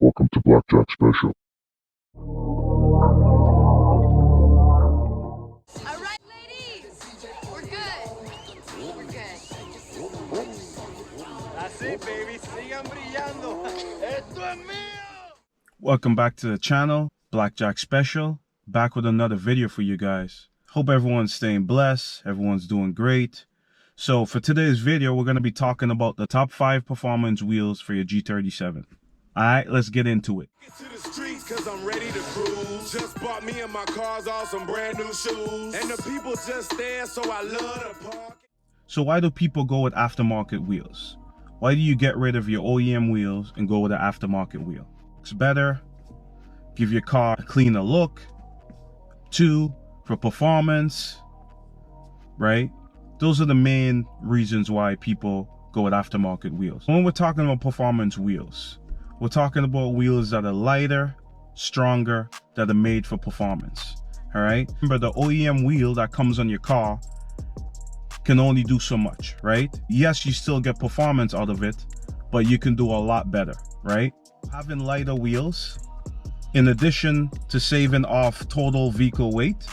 Welcome to Blackjack Special. All right, ladies, we're good. We're good. That's it, baby. Sigan brillando. Esto es mío. Welcome back to the channel, Blackjack Special, back with another video for you guys. Hope everyone's staying blessed, everyone's doing great. So for today's video, we're going to be talking about the top 5 performance wheels for your G37. Alright, let's get into it. Get to the streets cause I'm ready to cruise. Just bought me and my cars all some brand new shoes. And the people just there, so I love the park. So why do people go with aftermarket wheels? Why do you get rid of your OEM wheels and go with an aftermarket wheel? It's better, give your car a cleaner look. 2, for performance, right? Those are the main reasons why people go with aftermarket wheels. When we're talking about performance wheels, we're talking about wheels that are lighter, stronger, that are made for performance. All right. Remember, the OEM wheel that comes on your car can only do so much, right? Yes, you still get performance out of it, but you can do a lot better, right? Having lighter wheels, in addition to saving off total vehicle weight,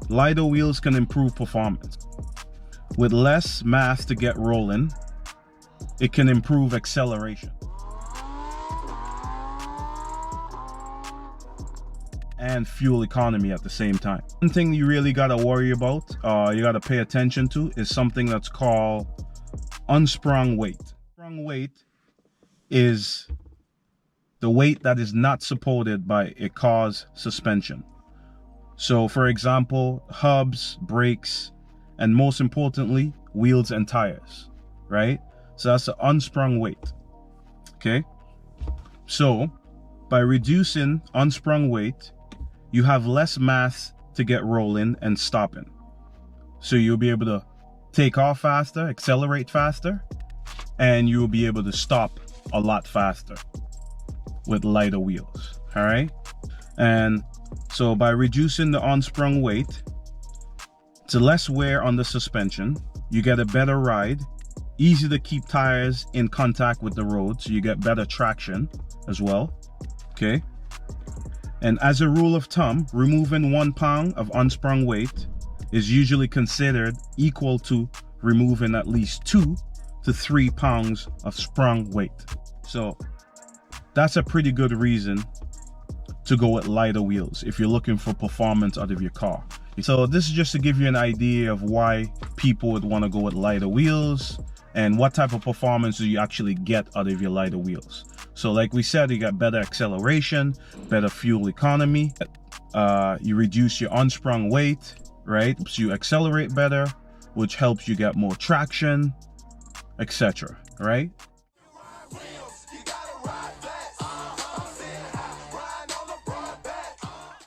lighter wheels can improve performance. With less mass to get rolling, it can improve acceleration and fuel economy at the same time. One thing you really got to worry about, you got to pay attention to, is something that's called unsprung weight. Unsprung weight is the weight that is not supported by a car's suspension. So for example, hubs, brakes, and most importantly, wheels and tires, right? So that's the unsprung weight, okay? So by reducing unsprung weight, you have less mass to get rolling and stopping. So you'll be able to take off faster, accelerate faster, and you'll be able to stop a lot faster with lighter wheels, all right? And so by reducing the unsprung weight to less wear on the suspension, you get a better ride, easy to keep tires in contact with the road, so you get better traction as well, okay? And as a rule of thumb, removing 1 pound of unsprung weight is usually considered equal to removing at least 2 to 3 pounds of sprung weight. So that's a pretty good reason to go with lighter wheels if you're looking for performance out of your car. So this is just to give you an idea of why people would want to go with lighter wheels and what type of performance do you actually get out of your lighter wheels. So like we said, you got better acceleration, better fuel economy, you reduce your unsprung weight, right? So you accelerate better, which helps you get more traction, etc. right?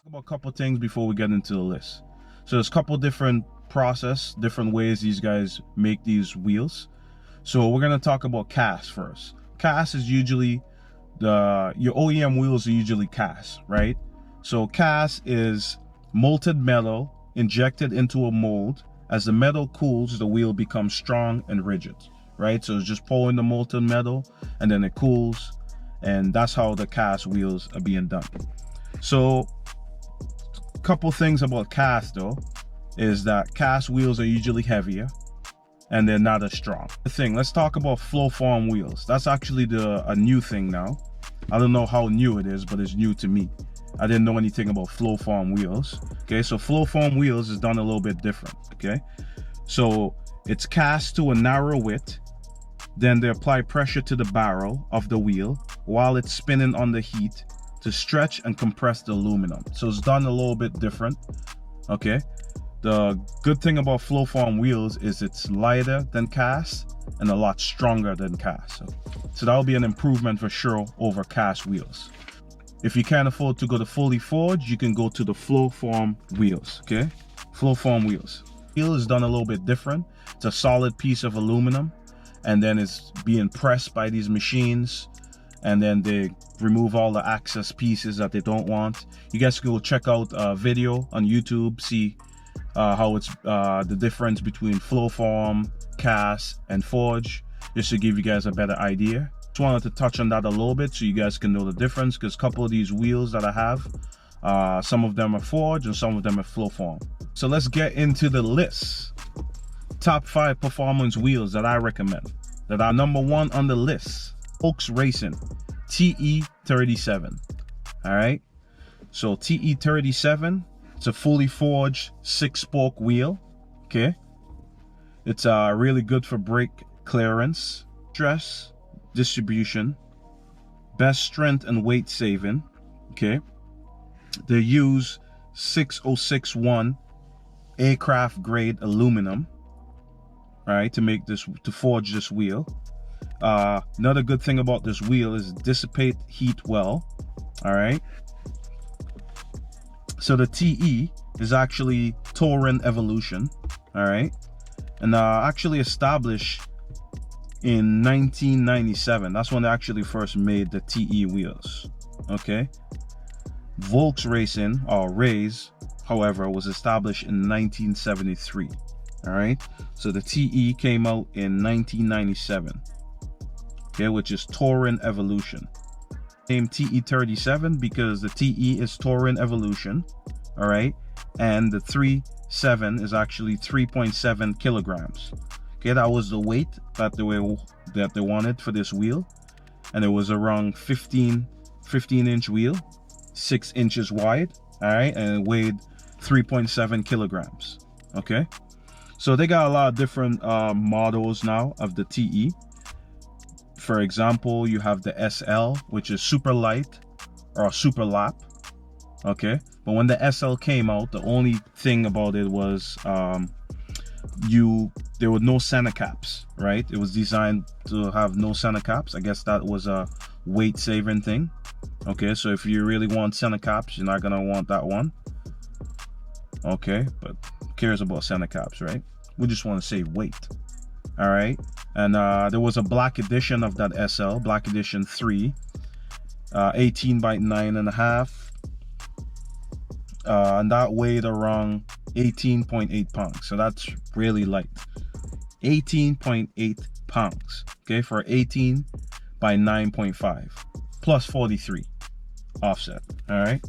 About a couple things before we get into the list. So there's a couple different different ways these guys make these wheels. So we're going to talk about cast first. Cast is usually your OEM wheels are usually cast, right? So cast is molten metal injected into a mold. As the metal cools, the wheel becomes strong and rigid, right? So it's just pouring the molten metal and then it cools, and that's how the cast wheels are being done. So a couple things about cast though is that cast wheels are usually heavier and they're not as strong. The thing, let's talk about flow form wheels. That's actually a new thing now. I don't know how new it is, but it's new to me. I didn't know anything about flow form wheels. Okay, so flow form wheels is done a little bit different. Okay, so it's cast to a narrow width, then they apply pressure to the barrel of the wheel while it's spinning under heat to stretch and compress the aluminum. So it's done a little bit different. Okay, the good thing about flow form wheels is it's lighter than cast and a lot stronger than cast. So that'll be an improvement for sure over cast wheels. If you can't afford to go to fully forged, you can go to the flow form wheels. Okay, flow form wheels. Wheel is done a little bit different. It's a solid piece of aluminum, and then it's being pressed by these machines, and then they remove all the excess pieces that they don't want. You guys can go check out a video on YouTube, see how it's the difference between flow form, cast, and forge, just to give you guys a better idea. Just wanted to touch on that a little bit so you guys can know the difference, because a couple of these wheels that I have, some of them are forged and some of them are flow form. So let's get into the list. Top 5 performance wheels that I recommend, that are number 1 on the list. WOULF Racing TE37. All right, so TE37, it's a fully forged 6-spoke wheel. Okay, it's really good for brake clearance, stress distribution, best strength and weight saving. Okay, they use 6061 aircraft grade aluminum, right, to make this, to forge this wheel. Another good thing about this wheel is dissipate heat well. All right, so the TE is actually Touring Evolution. All right, and actually established in 1997. That's when they actually first made the TE wheels. Okay, WOULF Racing, or Rays, however, was established in 1973. All right, so the TE came out in 1997. Okay, which is Touring Evolution. Named TE37 because the TE is Touring Evolution. All right, and the 37 is actually 3.7 kilograms. Okay, that was the weight that they wanted for this wheel, and it was around 15 inch wheel, 6 inches wide. All right, and it weighed 3.7 kilograms. Okay, so they got a lot of different models now of the TE. For example, you have the SL, which is super light or super lap. Okay, but when the SL came out, the only thing about it was there were no center caps, right? It was designed to have no center caps. I guess that was a weight saving thing. Okay, so if you really want center caps, you're not gonna want that one. Okay, but who cares about center caps, right? We just want to save weight. All right, and there was a black edition of that SL, black edition 3, 18 by 9.5, and that weighed around 18.8 pounds. So that's really light. 18.8 pounds. Okay, for 18 by 9.5 plus 43 offset. All right,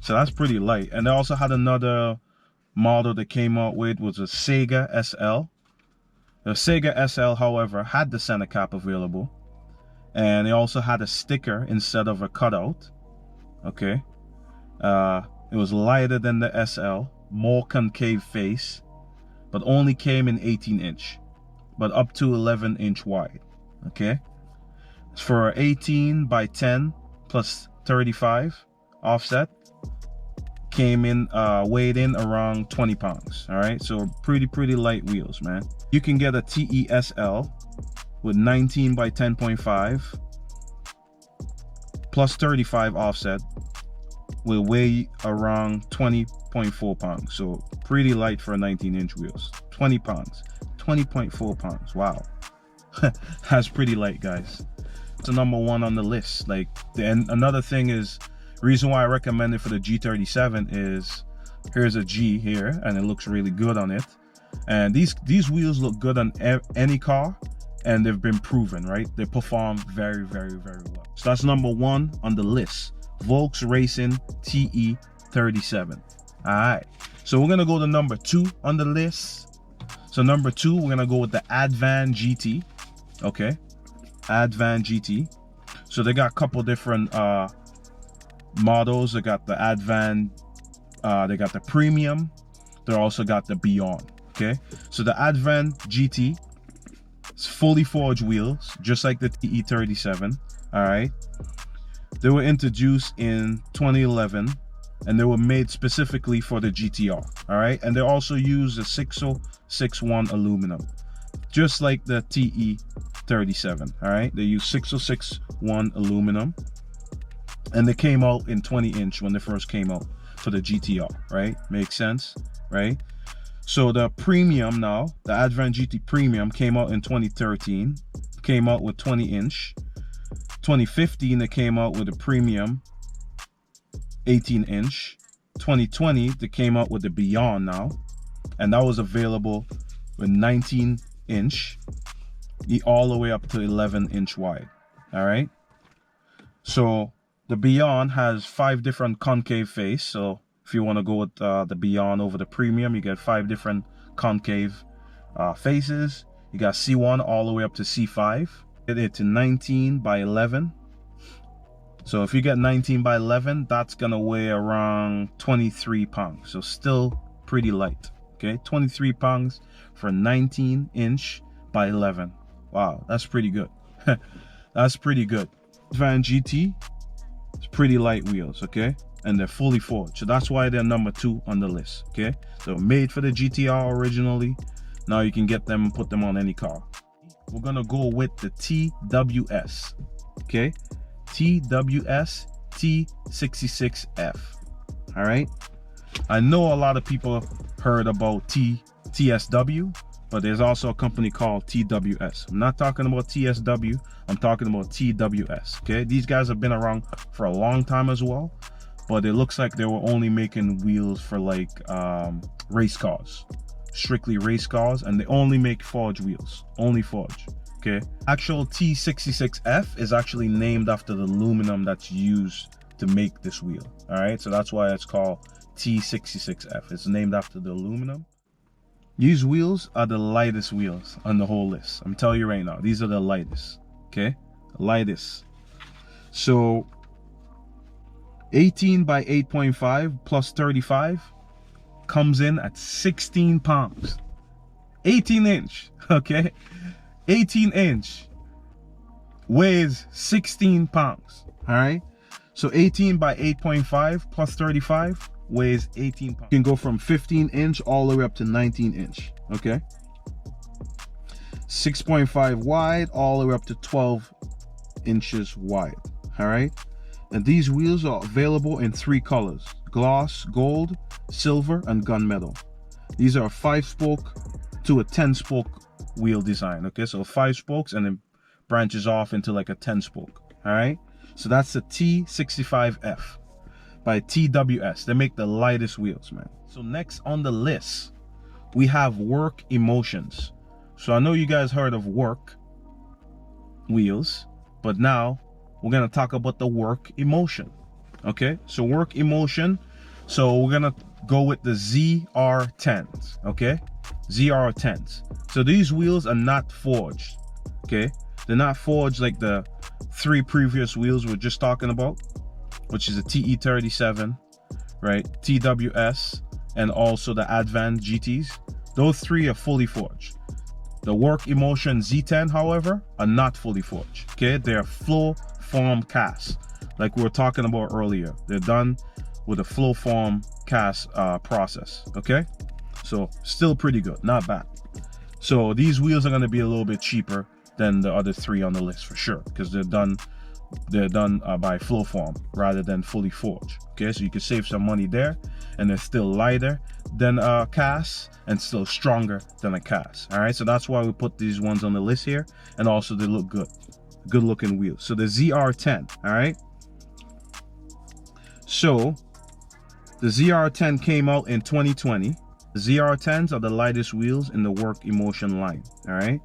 so that's pretty light. And they also had another model that came out with, was a Sega SL. The Sega SL, however, had the center cap available, and it also had a sticker instead of a cutout. Okay, it was lighter than the SL, more concave face, but only came in 18 inch, but up to 11 inch wide. Okay, for 18 by 10 plus 35 offset, came in weighed in around 20 pounds. All right, so pretty light wheels, man. You can get a TESL with 19 by 10.5 plus 35 offset, will weigh around 20.4 pounds. So pretty light for 19 inch wheels. 20 pounds, 20.4 pounds. Wow. That's pretty light, guys. It's the number 1 on the list. Like, and another thing is, reason why I recommend it for the G37 is, here's a G here, and it looks really good on it. And these wheels look good on any car, and they've been proven, right? They perform very well. So that's number 1 on the list, WOULF Racing TE37. All right, so we're gonna go to number 2 on the list. So number 2, we're gonna go with the Advan GT. Okay, Advan GT. So they got a couple different models. They got the Advan, they got the Premium, they also got the Beyond. Okay, so the Advan GT, it's fully forged wheels, just like the TE37. All right, they were introduced in 2011, and they were made specifically for the GTR. All right, and they also use the 6061 aluminum, just like the TE37. All right, they use 6061 aluminum, and they came out in 20 inch when they first came out for the GTR. Right, makes sense, right? So the Premium now, the Advan GT Premium, came out in 2013, came out with 20 inch. 2015, they came out with a Premium 18 inch. 2020, they came out with the Beyond now, and that was available with 19 inch, all the way up to 11 inch wide. All right. So the Beyond has 5 different concave face. So if you want to go with the Beyond over the Premium, you get 5 different concave faces. You got C1 all the way up to C5. Get it to 19 by 11. So if you get 19 by 11, that's gonna weigh around 23 pounds. So still pretty light. Okay, 23 pounds for 19 inch by 11. Wow, that's pretty good. That's pretty good. Van GT, it's pretty light wheels, okay? And they're fully forged. So that's why they're number 2 on the list, okay? So made for the GTR originally. Now you can get them and put them on any car. We're gonna go with the TWS, okay? TWS T66F, all right? I know a lot of people heard about TSW, but there's also a company called TWS. I'm not talking about TSW, I'm talking about TWS, okay? These guys have been around for a long time as well, but it looks like they were only making wheels for like race cars, strictly race cars, and they only make forged wheels, only forged, okay? Actual T66F is actually named after the aluminum that's used to make this wheel, all right? So that's why it's called T66F. It's named after the aluminum. These wheels are the lightest wheels on the whole list. I'm telling you right now, these are the lightest, okay? Lightest. So 18 by 8.5 plus 35 comes in at 16 pounds. 18 inch, okay? 18 inch weighs 16 pounds, all right? So 18 by 8.5 plus 35 weighs 18 pounds. You can go from 15 inch all the way up to 19 inch, okay? 6.5 wide all the way up to 12 inches wide, all right? And these wheels are available in 3 colors: gloss, gold, silver, and gunmetal. These are a 5-spoke to a 10-spoke wheel design, okay? So 5 spokes and then branches off into like a 10-spoke, all right? So that's the T65F by TWS. They make the lightest wheels, man. So next on the list, we have Work Emotions. So I know you guys heard of Work wheels, but now we're gonna talk about the Work Emotion, okay? So Work Emotion, so we're gonna go with the ZR10s, okay? ZR10s. So these wheels are not forged, okay? They're not forged like the 3 previous wheels we're just talking about, which is a TE37, right? TWS, and also the Advan GTs. Those 3 are fully forged. The Work Emotion Z10, however, are not fully forged, okay? They're flow form cast, like we were talking about earlier. They're done with a flow form cast process, okay? So still pretty good, not bad. So these wheels are gonna be a little bit cheaper than the other 3 on the list for sure, because they're done by flow form rather than fully forged, okay? So you can save some money there, and they're still lighter than a cast and still stronger than a cast, all right? So that's why we put these ones on the list here, and also they look good looking wheels. So the ZR10, all right? So the ZR10 came out in 2020. The ZR10s are the lightest wheels in the Work Emotion line, all right?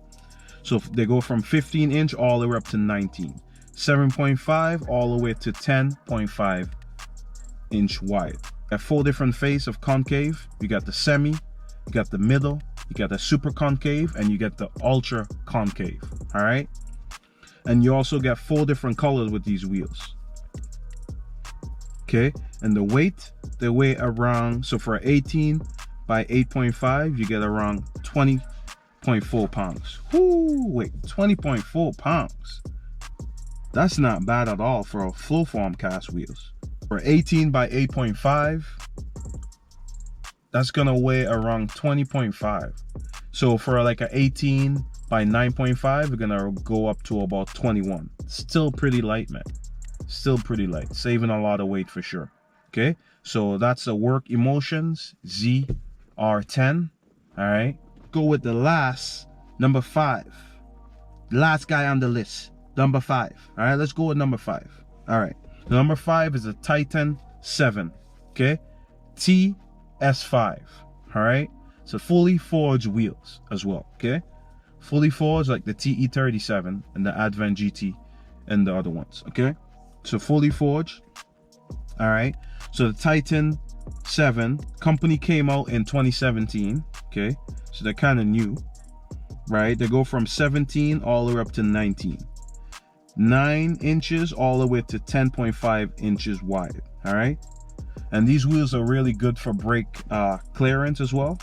So they go from 15 inch all the way up to 19, 7.5 all the way to 10.5 inch wide. You got 4 different face of concave. You got the semi, you got the middle, you got the super concave, and you get the ultra concave, all right? And you also get 4 different colors with these wheels, okay? And the weight, they weigh around, so for 18 by 8.5, you get around 20.4 pounds. Whoo, wait, 20.4 pounds. That's not bad at all for a flow form cast wheels. For 18 by 8.5, that's gonna weigh around 20.5. So for like a 18 by 9.5, we're gonna go up to about 21. Still pretty light, man. Still pretty light, saving a lot of weight for sure. Okay, so that's the Work Emotions ZR10. All right, go with the last, number 5. Last guy on the list, number 5. All right, let's go with number 5. All right, number 5 is a Titan 7. Okay, TS5. All right, so fully forged wheels as well. Okay, fully forged like the TE37 and the Advan GT and the other ones. Okay, so fully forged. All right, so the Titan 7 company came out in 2017. Okay, so they're kind of new, right? They go from 17 all the way up to 19, 9 inches all the way to 10.5 inches wide. All right, and these wheels are really good for brake clearance as well.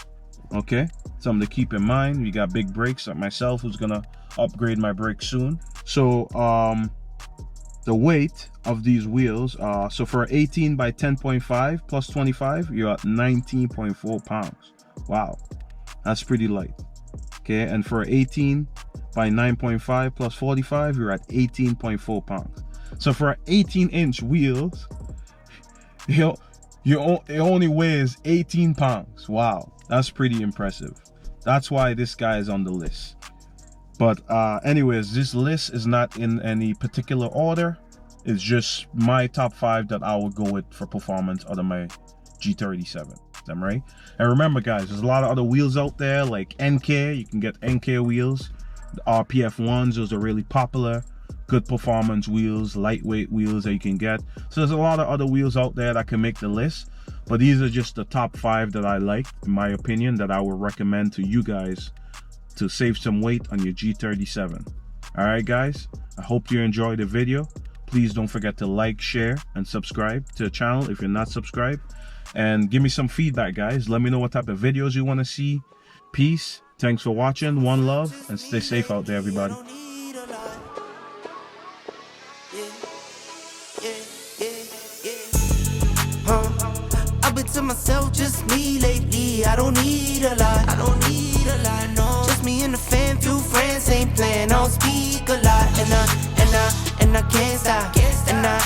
Okay, something to keep in mind. We got big brakes, like myself, who's gonna upgrade my brakes soon. So the weight of these wheels, so for 18 by 10.5 plus 25, you're at 19.4 pounds. Wow, that's pretty light. Okay, and for 18 by 9.5 plus 45, you're at 18.4 pounds. So for 18-inch wheels, it only weighs 18 pounds. Wow, that's pretty impressive. That's why this guy is on the list. But anyways, this list is not in any particular order. It's just my top 5 that I would go with for performance out of my G37. Am I right? And remember, guys, there's a lot of other wheels out there like NK. You can get NK wheels. The RPF ones, those are really popular. Good performance wheels, lightweight wheels that you can get. So there's a lot of other wheels out there that can make the list. But these are just the top 5 that I like, in my opinion, that I would recommend to you guys to save some weight on your G37. All right, guys, I hope you enjoyed the video. Please don't forget to like, share, and subscribe to the channel if you're not subscribed. And give me some feedback, guys. Let me know what type of videos you want to see. Peace. Thanks for watching. One love, and stay safe out there, everybody. I've been to myself, just me lately. I don't need a lot. I don't need a lot, no. Just me and the fam, few friends ain't playing. I don't speak a lot, and I can't stop. And I